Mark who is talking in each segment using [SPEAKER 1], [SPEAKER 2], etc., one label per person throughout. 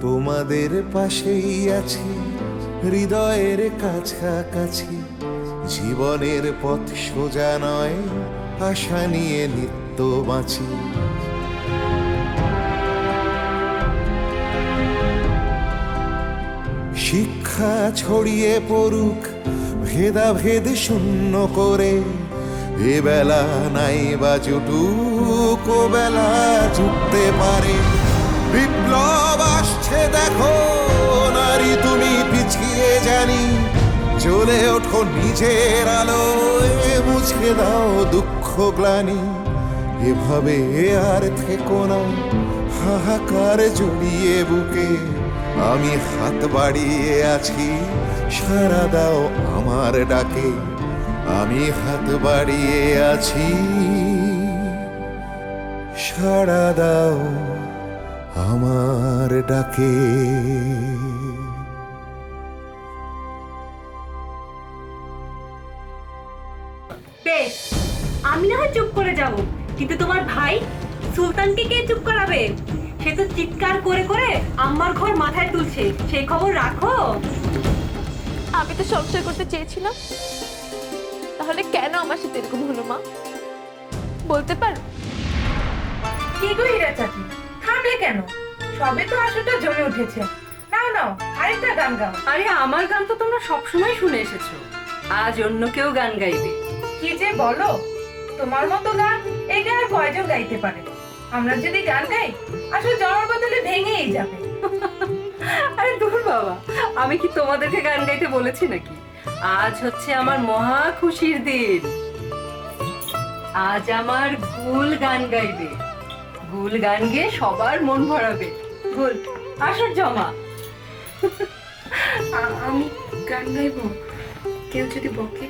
[SPEAKER 1] তোমাদের পাশেই আছি হৃদয়ের কাছাকাছি। জীবনের পথ সোজা নয়, আশা নিয়ে নিত্য বাঁচি। শিক্ষা ছড়িয়ে পড়ুক ভেদাভেদ শূন্য করে, এ বেলা নাই বা জুটুক ও বেলা জুটতে পারে। বিপ্লব আসছে দেখো নারী তুমি পিছিয়ে জানি, জ্বলে ওঠো নিজের আলোয়, মুছে দাও দুঃখ গ্লানি। এভাবে আর থেকো না হাহাকার জড়িয়ে বুকে, আমি হাত বাড়িয়ে আছি সাড়া দাও আমার ডাকে। আমি হাত বাড়িয়ে আছি সাড়া দাও আমার ডাকে।
[SPEAKER 2] বেশ, আমি না হয় চুপ করে যাব, কিন্তু তোমার ভাই সুলতানকে কে চুপ করাবে? সে তো চিৎকার করে করে আমার ঘর মাথায় তুলছে, সেই খবর রাখো।
[SPEAKER 3] আমি তো সংসার করতে চেয়েছিলাম, তাহলে কেন আমার সাথে এরকম হলো মা? বলতে পারো?
[SPEAKER 4] কি গো হীরা চাচি, থামলে কেন? সবে তো আসরটা জমে উঠেছে। নাও নাও, আরেকটা গান গাও।
[SPEAKER 2] আরে আমার গান তো তোমরা সবসময় শুনে এসেছো, আজ অন্য কেউ গান গাইবে।
[SPEAKER 4] কি যে বলো, তোমার মতো গান এটা আর কয়জন গাইতে পারে? আমরা যদি গান গাই আসলে জমার বদলে ভেঙেই যাবে।
[SPEAKER 2] আরে দূর বাবা, আমি কি তোমাদেরকে গান গাইতে বলেছি নাকি? আজ হচ্ছে আমার মহা খুশির দিন। আজ আমার গুল গান গাইবে, গুল গান গেয়ে সবার মন ভরাবে। গুল, আসর জমা।
[SPEAKER 4] আমি গান গাইবো, কেউ যদি বকে?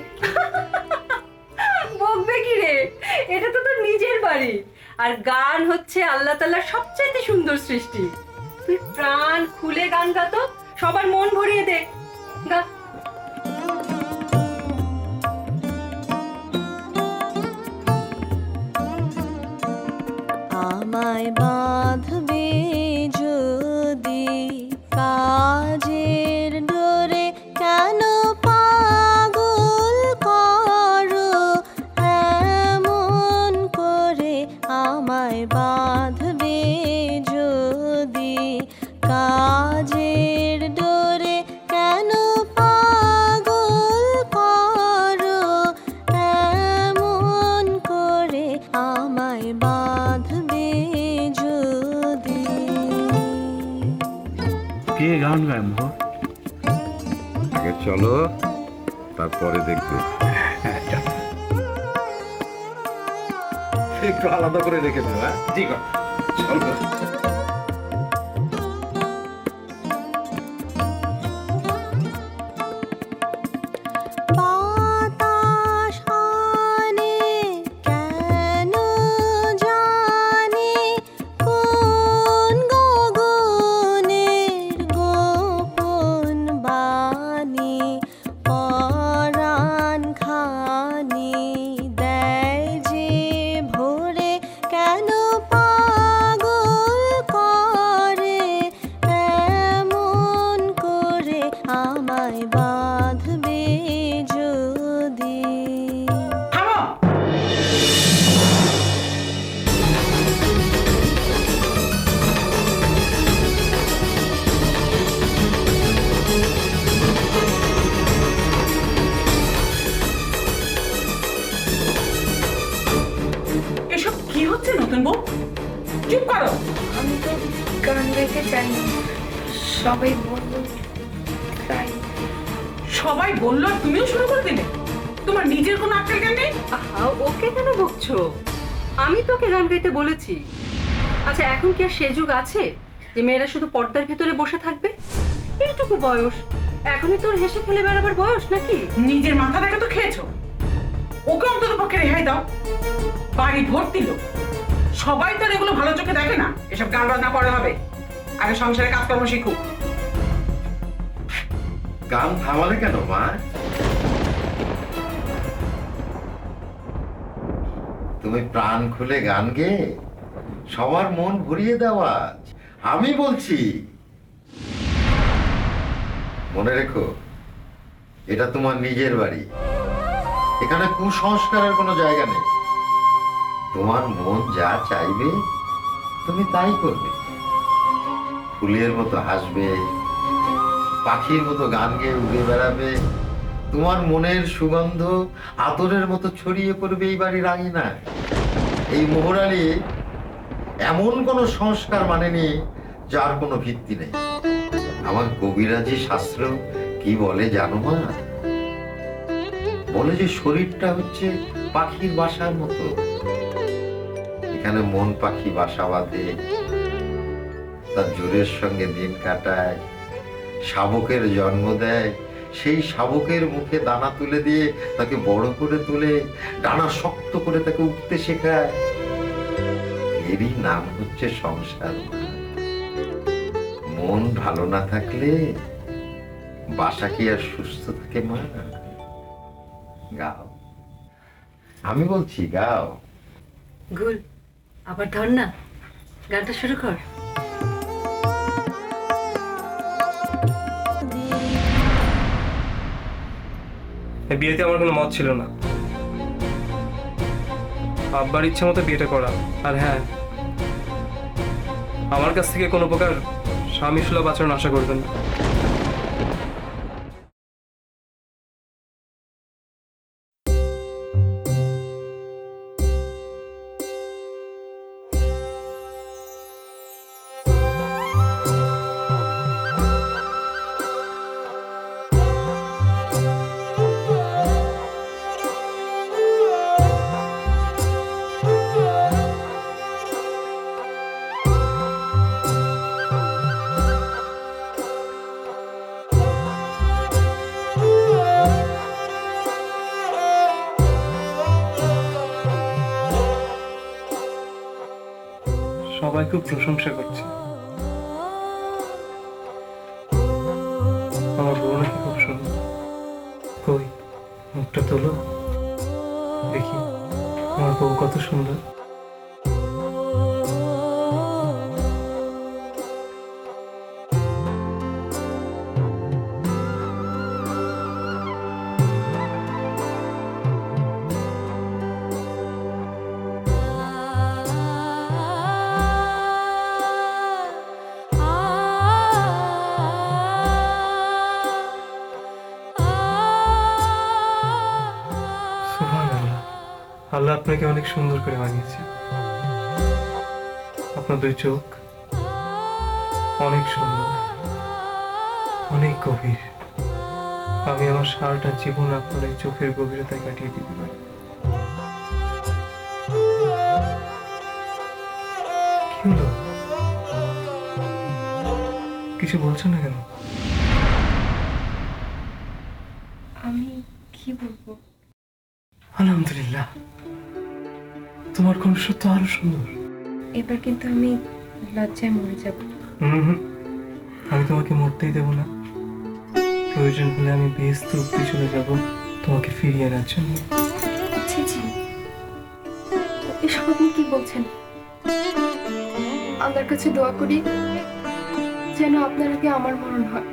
[SPEAKER 2] বকবে কি রে, এটা তো তোর নিজের বাড়ি, আর গান হচ্ছে আল্লাহ তাআলার সবচেয়ে সুন্দর সৃষ্টি। তুই প্রাণ খুলে গান গা তো, সবার মন ভরিয়ে দে। গা।
[SPEAKER 3] আমায় বাঁধবে যদি কাজের ডোরে, কেন পাগল করো এমন করে? আমায় বাঁধবে যদি কাজের ডোরে, কেন পাগল করো এমন করে? আমায় বাঁধবে যদি।
[SPEAKER 5] কে গান গায় মোহর?
[SPEAKER 6] আগে চলো, তারপরে দেখবে।
[SPEAKER 5] একটু আলাদা করে রেখে দেবো। হ্যাঁ, ঠিক আছে, চলো।
[SPEAKER 3] বাতাস আনে কেন জানি কোন গগনের গোপন বাণী, পরাণ খানি দেয় যে ভোরে, কেন পাগল করে এমন করে? আমায় বাঁধবে যদি।
[SPEAKER 4] থামো! এসব কি হচ্ছে নতুন বউ? চুপ করো।
[SPEAKER 7] আমি তো গান গাইতে চাই না, সবাই বলল তাই।
[SPEAKER 4] সবাই বললো আর তুমিও শুরু করে দিলে? তোমার নিজের কোনো আক্কেল জ্ঞান নেই?
[SPEAKER 2] আহা, ওকে কেন বকছো? আমি তোকে গান গাইতে বলেছি। আচ্ছা, এখন কি আর সে যুগ আছে যে মেয়েরা শুধু পর্দার ভিতরে বসে থাকবে? এইটুকু বয়স, এখনই তোর হেসে খেলে বেড়াবার বয়স নাকি?
[SPEAKER 4] নিজের মাথা দেখে তো খেয়েছো। ওকে অন্তত পক্ষে রেহাই দাও। বাড়ি ভর্তি লোক, সবাই তো আর এগুলো ভালো চোখে দেখে না। এসব গান বাজনা পরে হবে, আগে সংসারে কাজকর্ম শিখুক।
[SPEAKER 6] গান থামালে কেন মা? তুমি প্রাণ খুলে গান গেয়ে সবার মন ভরিয়ে দেওয়া। আমি বলছি মনে রেখো, এটা তোমার নিজের বাড়ি। এখানে কুসংস্কারের কোনো জায়গা নেই। তোমার মন যা চাইবে তুমি তাই করবে। ফুলের মতো হাসবে, পাখির মতো গান গেয়ে উড়ে বেড়াবে। তোমার মনের সুগন্ধ আতরের মতো ছড়িয়ে পড়বে এই বাড়ির আঙিনায়। এই মোহরালি এমন কোনো সংস্কার মানেনি যার কোনো ভিত্তি নেই। আমার কবিরাজি শাস্ত্র কি বলে জানো মা? বলে যে শরীরটা হচ্ছে পাখির বাসার মতো। এখানে মন পাখি বাসা বাঁধে, তার জোরের সঙ্গে দিন কাটায়, শাবকের জন্ম দেয়, সেই শাবকের মুখে দানা তুলে দিয়ে তাকে বড় করে তুলে ডানা শক্ত করে তাকে উঠতে শেখায়। এরই নাম হচ্ছে সংসার। মন ভালো না থাকলে বাসা কি আর সুস্থ থাকে মা? গাও, আমি বলছি গাও।
[SPEAKER 2] গুল, আবার ধর না, গানটা শুরু কর।
[SPEAKER 8] এই বিয়েতে আমার কোনো মত ছিল না। আব্বার ইচ্ছে মতো বিয়েটা করা। আর হ্যাঁ, আমার কাছ থেকে কোনো প্রকার স্বামী সুলভ আচরণ আশা করবেন না। সবাই খুব প্রশংসা করছে। আমার বউ নাকি খুব সুন্দর। কই, মুখটা তোলো দেখি আমার বউ কত সুন্দর। সুবহানাল্লাহ, আল্লাহ আপনাকে অনেক সুন্দর করে বানিয়েছে। আপনার দুই চোখ অনেক সুন্দর, অনেক গভীর। আমি আমার সারাটা জীবন আপনার এই চোখের গভীরতায় কাটিয়ে দিতে পারি। কি হলো, কিছু বলছো না কেন?
[SPEAKER 7] আমি কি বলবো?
[SPEAKER 8] আলহামদুলিল্লাহ, তোমার কণ্ঠ তো আরো সুন্দর।
[SPEAKER 7] এবার কিন্তু আমি লজ্জায় মরে যাব।
[SPEAKER 8] আমি তোমাকে মরতেই দেবো না। প্রয়োজন হলে আমি বেহেশত অব্দি চলে যাব তোমাকে ফিরিয়ে আনার জন্য।
[SPEAKER 7] ছি ছি, এসব আপনি কি বলছেন? আল্লাহর কাছে দোয়া করি যেন আপনার আগে আমার মরণ হয়।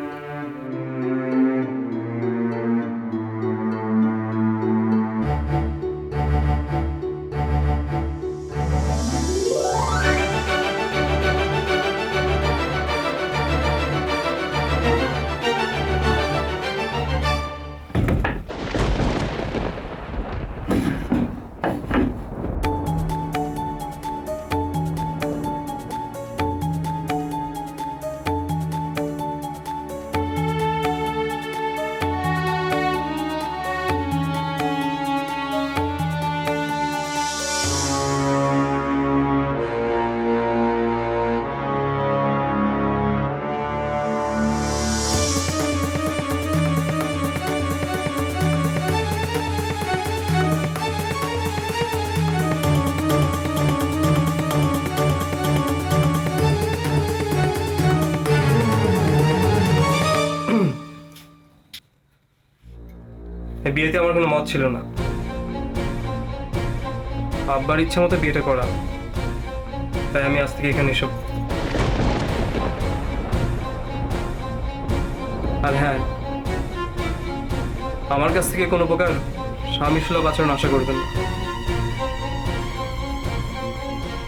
[SPEAKER 8] এই বিয়েতে আমার কোনো মত ছিল না। আব্বার ইচ্ছে মতো বিয়েটা করা, তাই আমি আজ থেকে এখানে এসব আর হ্যাঁ, আমার কাছ থেকে কোনো প্রকার স্বামী সুলভ আচরণ আশা করবেন না।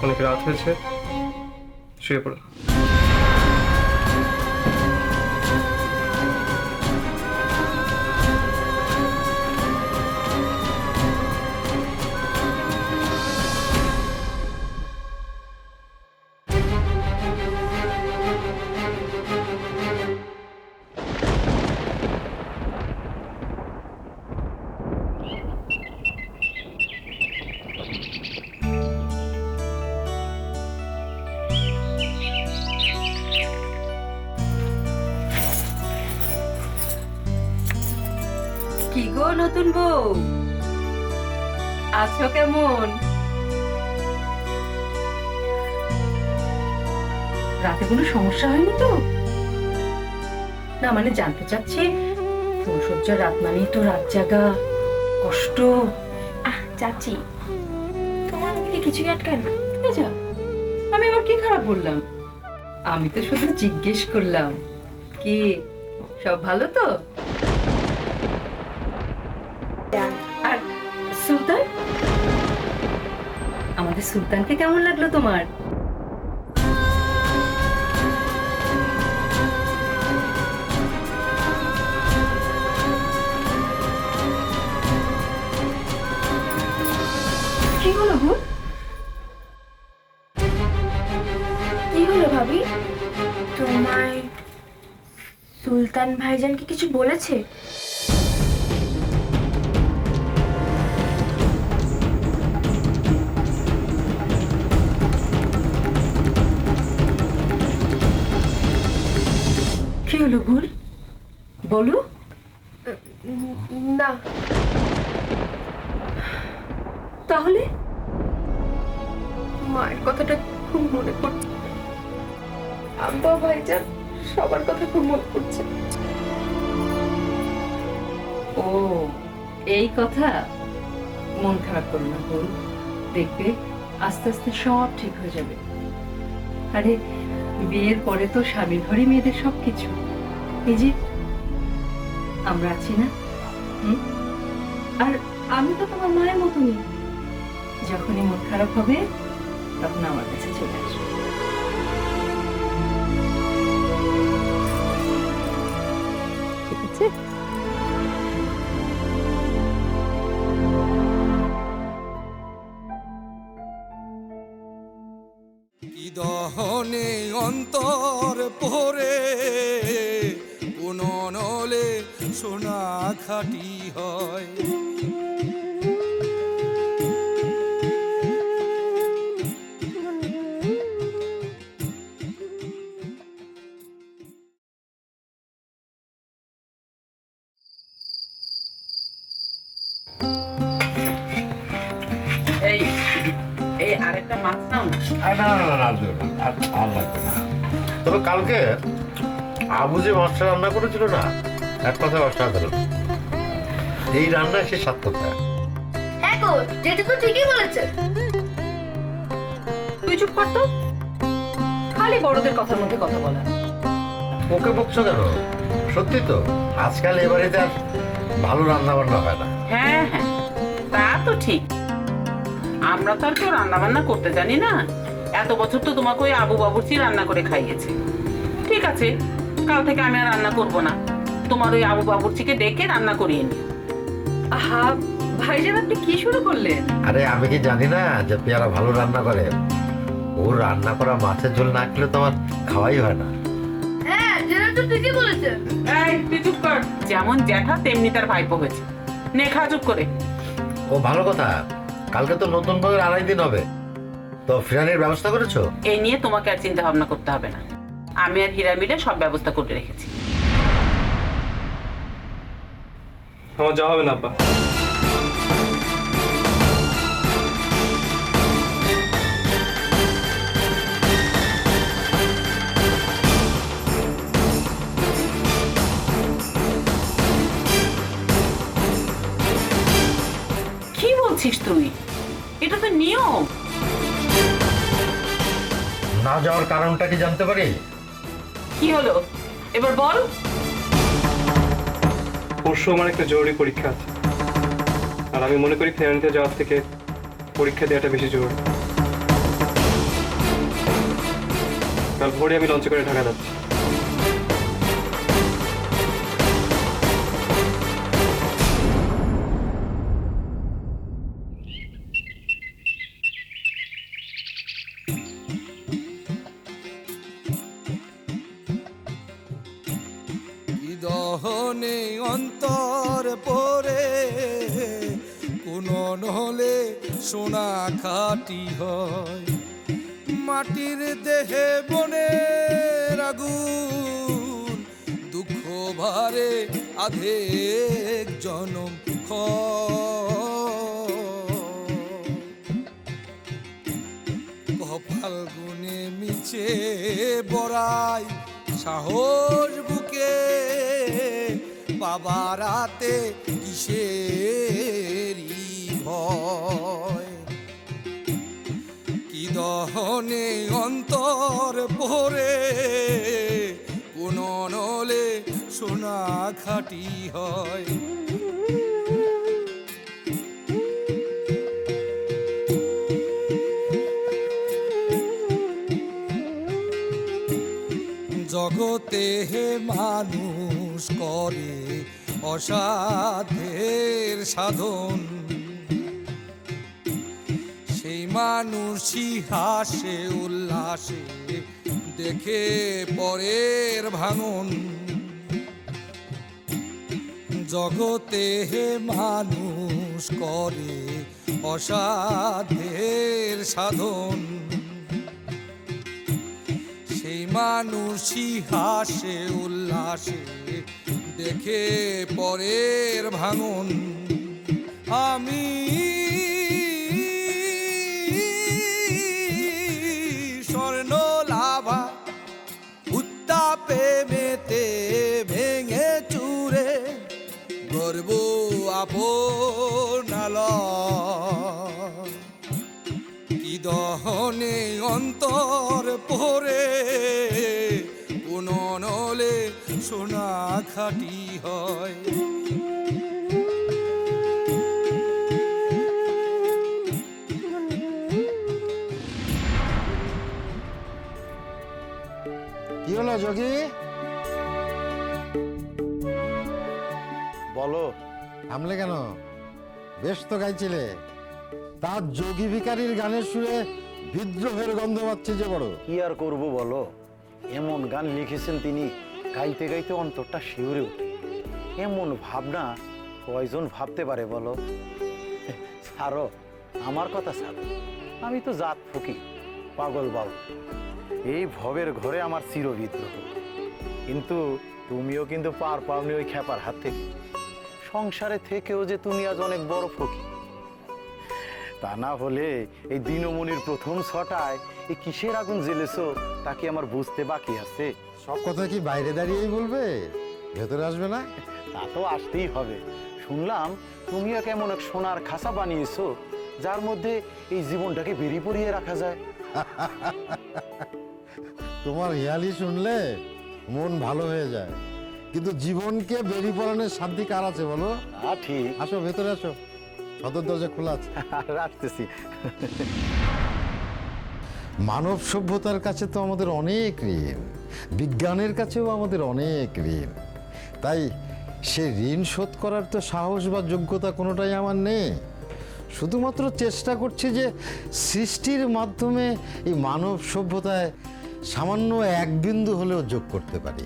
[SPEAKER 8] অনেক রাত হয়েছে, শুয়ে পড়ো।
[SPEAKER 2] কি গো নতুন বউ, আছো কেমন? রাতে কোনো সমস্যা হয়নি তো? না মানে জানতে চাচ্ছি, ফুলসজ্জার রাত মানেই তো রাত জাগা, কষ্ট।
[SPEAKER 7] চাচি, তোমার মুখে কিছুই আটকায় না।
[SPEAKER 2] এই যা, আমি আবার কি খারাপ বললাম? আমি তো শুধু জিজ্ঞেস করলাম, কি সব ভালো তো? আর সুলতান, আমাদের সুলতানকে কেমন লাগলো তোমার? কি হলো গো?
[SPEAKER 7] কি হলো ভাবি? তোমায় সুলতান ভাইজানকে কিছু বলেছে?
[SPEAKER 2] কি হলো ভুল? বলো।
[SPEAKER 7] না।
[SPEAKER 2] তাহলে
[SPEAKER 7] মায়ের কথাটা খুব মনে পড়ছে, আব্বা ভাইজান সবার কথা খুব মনে পড়ছে।
[SPEAKER 2] ও, এই কথা। মন খারাপ করো না বল, দেখবে আস্তে আস্তে সব ঠিক হয়ে যাবে। আরে বিয়ের পরে তো স্বামীর ঘরে মেয়েদের সবকিছু। এই যে আমরা আছি না, আর আমি তো তোমার মায়ের মতনই। যখনই মন খারাপ হবে তখন আমার কাছে চলে আসবে। ঠিক আছে?
[SPEAKER 9] কি দহনে অন্তর পরে কোন নলে সোনা খাটি হয়।
[SPEAKER 4] এই এই আরেকটা মাছ নাও না।
[SPEAKER 6] না না না, আর লাগবে না। তবে কালকে আবু যে মাছটা রান্না করেছিল না, এক কথায় অসাধারণ। এই রান্না সে সার্থকতা।
[SPEAKER 7] হ্যাঁ গো, যেটা তো ঠিকই বলেছে।
[SPEAKER 2] তুই চুপ কর তো, খালি বড়দের কথার মধ্যে কথা বলা।
[SPEAKER 6] ওকে বকছো কেন? সত্যি তো, আজকাল এ বাড়িতে আর ভালো রান্না বান্না হয় না।
[SPEAKER 4] হ্যাঁ হ্যাঁ, তা তো ঠিক। আমরা তো আর কেউ রান্না বান্না করতে জানি না। এত বছর তো তোমাকে ওই আবু বাবুর্চি রান্না করে খাইয়েছে। ঠিক আছে, কাল থেকে আমি আর রান্না করব না। তোমার ওই আবু বাবুর্চিকে ডেকে রান্না করিয়ে নি।
[SPEAKER 2] আহা ভাইজান, আপনি কি শুরু করলেন?
[SPEAKER 6] আরে আমি কি জানি না যে পেয়ারা ভালো রান্না করে? ওর রান্না করা মাছের ঝোল না খেলে তো আমার খাওয়াই হয় না।
[SPEAKER 7] হ্যাঁ, যেটা তো ঠিকই বলেছে।
[SPEAKER 4] এই তুই চুপ কর। যেমন জ্যাঠা তেমনি তার ভাইপো হয়েছে। নে খা চুপ করে।
[SPEAKER 6] ও ভালো কথা, কালকে তো নতুন বউয়ের 2.5 দিন হবে, তো ফিরানির ব্যবস্থা করেছো?
[SPEAKER 4] এই নিয়ে তোমাকে আর চিন্তা ভাবনা করতে হবে না। আমি আর হীরা মিলে সব ব্যবস্থা করে রেখেছি।
[SPEAKER 8] আমার যাওয়া হবে না আব্বা।
[SPEAKER 4] কি বলছিস তুই? এটা তো নিয়ম।
[SPEAKER 6] না যাওয়ার কারণটা কি জানতে পারি?
[SPEAKER 4] কি হলো এবার বল।
[SPEAKER 8] পরশু আমার একটা জরুরি পরীক্ষা আছে, আর আমি মনে করি ফ্যামিলিতে যাওয়ার থেকে পরীক্ষা দেওয়াটা বেশি জরুরি। কাল ভোরে আমি লঞ্চে করে ঢাকা যাচ্ছি।
[SPEAKER 9] কি দহনে অন্তর পরে কোন নহলে সোনা খাটি হয়, মাটির দেহে বনের আগুন দুঃখ ভারে আধেক জনম ফাল্গুনে মিছে বড়াই সাহস বুকে, বাবারাতে কিসেরই ভয়, কি দহনে অন্তর পরে কোন নলে সোনা খাটি হয়। জগতে হে মানুষ করে অসাধ্যের সাধন, সেই মানুষই হাসে উল্লাসে দেখে পরের ভাঙন। জগতে হে মানুষ করে অসাধ্যের সাধন, সেই মানুষই হাসে উল্লাসে দেখে পরের ভাঙন। আমি স্বর্ণ লাভা উত্তাপে মেতে ভেঙে চুরে গর্ব আপনালা, কি দহনে অন্তর পরে কোন নলে সোনা খাটি হয়।
[SPEAKER 6] কি হলো যোগী? বলো, থামলে কেন? বেশ তো গাইছিলে। তার যোগী ভিখারির গানের সুরে বিদ্রোহের গন্ধ পাচ্ছে যে বড়।
[SPEAKER 10] কি আর করব বলো, এমন গান লিখেছেন তিনি, গাইতে গাইতে অন্তরটা শিউরে ওঠে। এমন ভাবনা কয়জন ভাবতে পারে বলো? ছাড়ো, আমার কথা ছাড়ো, আমি তো জাত ফকির, পাগল বাবু। এই ভবের ঘরে আমার চিরবিদ্রোহ, কিন্তু তুমিও কিন্তু পার পাওনি ওই খ্যাপার হাত থেকে। সংসারে থেকেও যে তুমি আজ অনেক বড় ফকির, তা না হলে এই দিনমণির প্রথম ছটায় এই কিসের আগুন জ্বেলেছো তা কি আমার বুঝতে বাকি আছে?
[SPEAKER 6] সব কথা কি বাইরে দাঁড়িয়েই বলবে? ভেতরে আসবে না?
[SPEAKER 10] তা তো আসতেই হবে। শুনলাম তুমিও কেমন এক সোনার খাসা বানিয়েছো, যার মধ্যে এই জীবনটাকে বেরিয়ে পড়িয়ে রাখা যায়।
[SPEAKER 6] তোমার হিয়ালি শুনলে মন ভালো হয়ে যায়, কিন্তু জীবনকে বেরিয়ে পড়ানোর শান্তি কার আছে বলো?
[SPEAKER 10] ঠিক।
[SPEAKER 6] আসো, ভেতরে আসো, সদর দরজা খোলা আছে।
[SPEAKER 10] আসতেছি।
[SPEAKER 6] মানব সভ্যতার কাছে তো আমাদের অনেক ঋণ, বিজ্ঞানের কাছেও আমাদের অনেক ঋণ। তাই সে ঋণ শোধ করার তো সাহস বা যোগ্যতা কোনোটাই আমার নেই। শুধুমাত্র চেষ্টা করছি যে সৃষ্টির মাধ্যমে এই মানব সভ্যতায় সামান্য এক বিন্দু হলেও যোগ করতে পারি।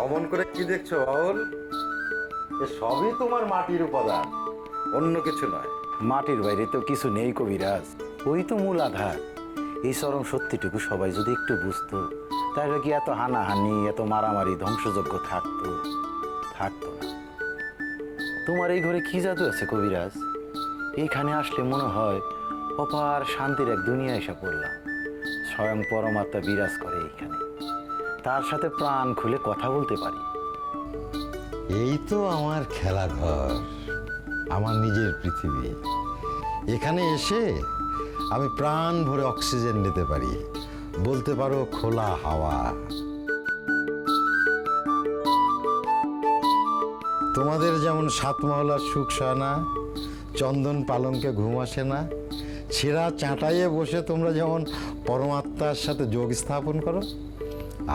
[SPEAKER 6] অমন করে কি দেখছো বাউল? এ সবই তোমার মাটির উপাদান, অন্য কিছু নয়।
[SPEAKER 10] মাটির বাইরে তো কিছু নেই কবিরাজ, ওই তো মূল আধার। এই চরম সত্যিটুকু সবাই যদি একটু বুঝতো, তাহলে কি এত হানাহানি, এত মারামারি, ধ্বংসযজ্ঞ থাকতো? থাকতো না। তোমার এই ঘরে কি জাদু আছে কবিরাজ? এইখানে আসলে মনে হয় অপার শান্তির এক দুনিয়া এসে পড়লাম। স্বয়ং পরমাত্মা বিরাজ করে এইখানে, তার সাথে প্রাণ খুলে কথা বলতে পারি।
[SPEAKER 6] এই তো আমার খেলাঘর, আমার নিজের পৃথিবী। এখানে এসে আমি প্রাণ ভরে অক্সিজেন নিতে পারি, বলতে পারো খোলা হাওয়া। তোমাদের যেমন 7 মহলার সুখ সয় না, চন্দন পালঙ্কে ঘুম আসে না, ছেঁড়া চাটাইয়ে বসে তোমরা যেমন পরমাত্মার সাথে যোগ স্থাপন করো,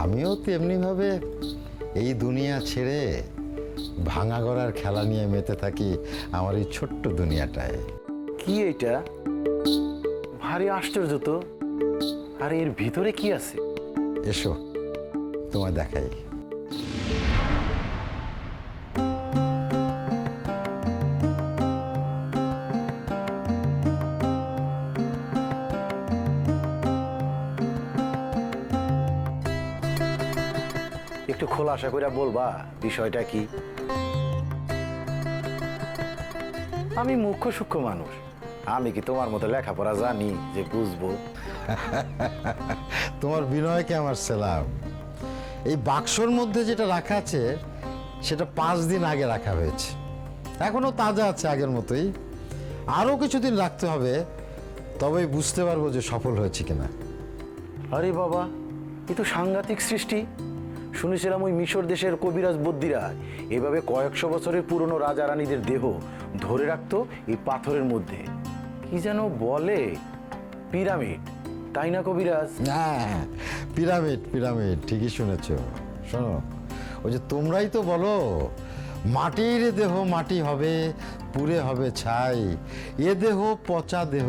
[SPEAKER 6] আমিও তেমনিভাবে এই দুনিয়া ছেড়ে ভাঙা গড়ার খেলা নিয়ে মেতে থাকি আমার এই ছোট্ট দুনিয়াটায়।
[SPEAKER 10] কি এটা? ভারী আশ্চর্য তো। আর এর ভিতরে কি আছে?
[SPEAKER 6] এসো তোমায় দেখাই।
[SPEAKER 10] একটু খোলাসা করে বলবা বিষয়টা কি? আমি মুখ্য সূক্ষ্ম মানুষ, আমি কি তোমার মতো লেখাপড়া জানি যে বুঝবো?
[SPEAKER 6] তোমার বিনয়কে আমার সেলাম। এই বাক্সর মধ্যে যেটা রাখা আছে সেটা 5 দিন আগে রাখা হয়েছে, এখনো তাজা আছে আগের মতোই। আরও কিছুদিন রাখতে হবে, তবেই বুঝতে পারবো যে সফল হয়েছে কিনা।
[SPEAKER 10] আরে বাবা, এ তো সাংঘাতিক সৃষ্টি। শুনেছিলাম ওই মিশর দেশের কবিরাজ বদ্যিরা এভাবে কয়েকশো বছরের পুরনো রাজা রানীদের দেহ ধরে রাখতো এই পাথরের মধ্যে। কি যেন বলে, পিরামিড, তাই না কবিরাজ?
[SPEAKER 6] হ্যাঁ, পিরামিড পিরামিড, ঠিকই শুনেছ। শোনো, ওই যে তোমরাই তো বলো মাটির দেহ মাটি হবে, পুড়ে হবে ছাই, এ দেহ পচা দেহ,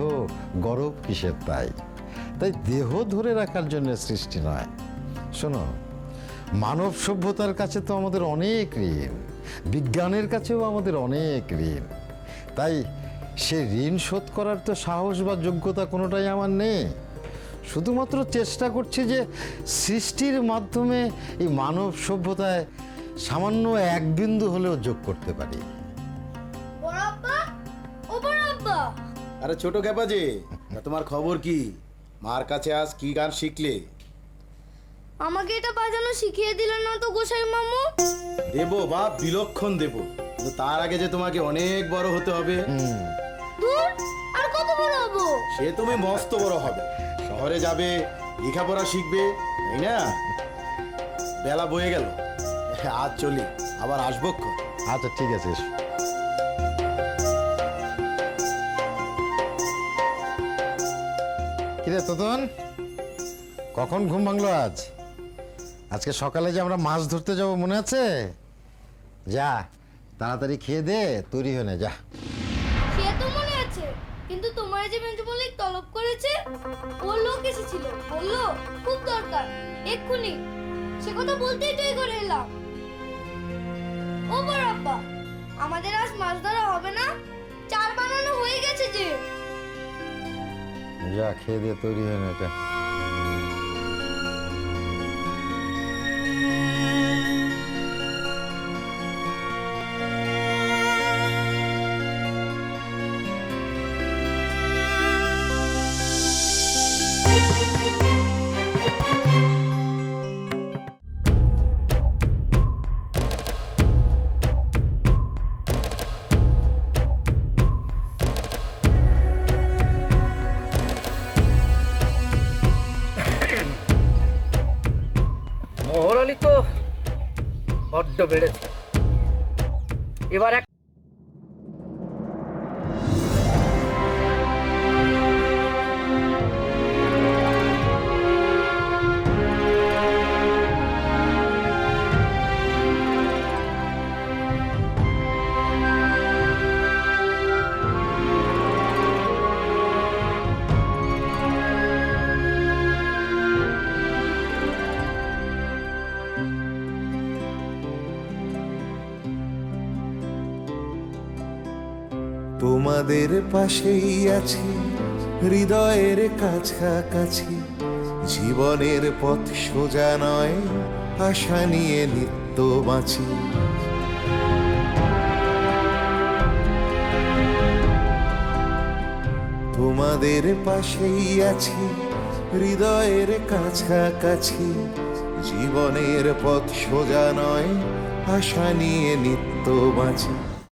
[SPEAKER 6] গরব কিসের তাই। তাই দেহ ধরে রাখার জন্য সৃষ্টি নয়। শোনো, মানব সভ্যতার কাছে তো আমাদের অনেক ঋণ, বিজ্ঞানের কাছেও আমাদের অনেক ঋণ। তাই সে ঋণ শোধ করার তো সাহস বা যোগ্যতা কোনোটাই আমার নেই। শুধুমাত্র চেষ্টা করছি যে সৃষ্টির মাধ্যমে এই মানব সভ্যতায় সামান্য এক বিন্দু হলেও যোগ করতে পারি।
[SPEAKER 11] আরে ছোট ক্যাপাজে, তোমার খবর কি? মার কাছে আজ কি গান শিখলে?
[SPEAKER 12] আমাকে এটা বাজানো শিখিয়ে দিলেন না তো গোসাই মামু?
[SPEAKER 11] দেবো বাপ, বিলক্ষণ দেবো, কিন্তু তার আগে যে তোমাকে অনেক বড় হতে হবে।
[SPEAKER 12] দূর, আর কত বড় হবো?
[SPEAKER 11] সে তুমি মস্ত বড় হবে, শহরে যাবে, লেখাপড়া শিখবে, তাই না? বেলা বয়ে গেল, আজ চলি, আবার আসবো।
[SPEAKER 6] আচ্ছা ঠিক আছে, এসো। কিরে তোতন, কখন ঘুম ভাঙলো আজ? আজকে সকালে যে আমরা মাছ ধরতে যাব মনে আছে? যা তাড়াতাড়ি খেয়ে দে, তৈরি হয়ে নে, যা।
[SPEAKER 12] সে তো মনে আছে, কিন্তু তোমার যে মেজো মালিক তলব করেছে, ও লোক এসেছিল, বললো খুব দরকার এক্ষুনি, সে কথা বলতেই তুই করে এলাম। ও বড় আব্বা, আমাদের আজ মাছ ধরা হবে না? চার বানানো হয়ে গেছে যে।
[SPEAKER 6] যা খেয়ে দিয়ে তৈরি হয়ে নে, যা।
[SPEAKER 13] মোহরালি তো বড্ড বেড়েছে এবার।
[SPEAKER 1] তোমাদের পাশেই আছি, হৃদয়ের কাছাকাছি, জীবনের পথ সোজা নয়, আশা নিয়ে নিত্য বাঁচি। তোমাদের পাশেই আছি, হৃদয়ের কাছাকাছি, জীবনের পথ সোজা নয়, আশা নিয়ে নিত্য বাঁচি।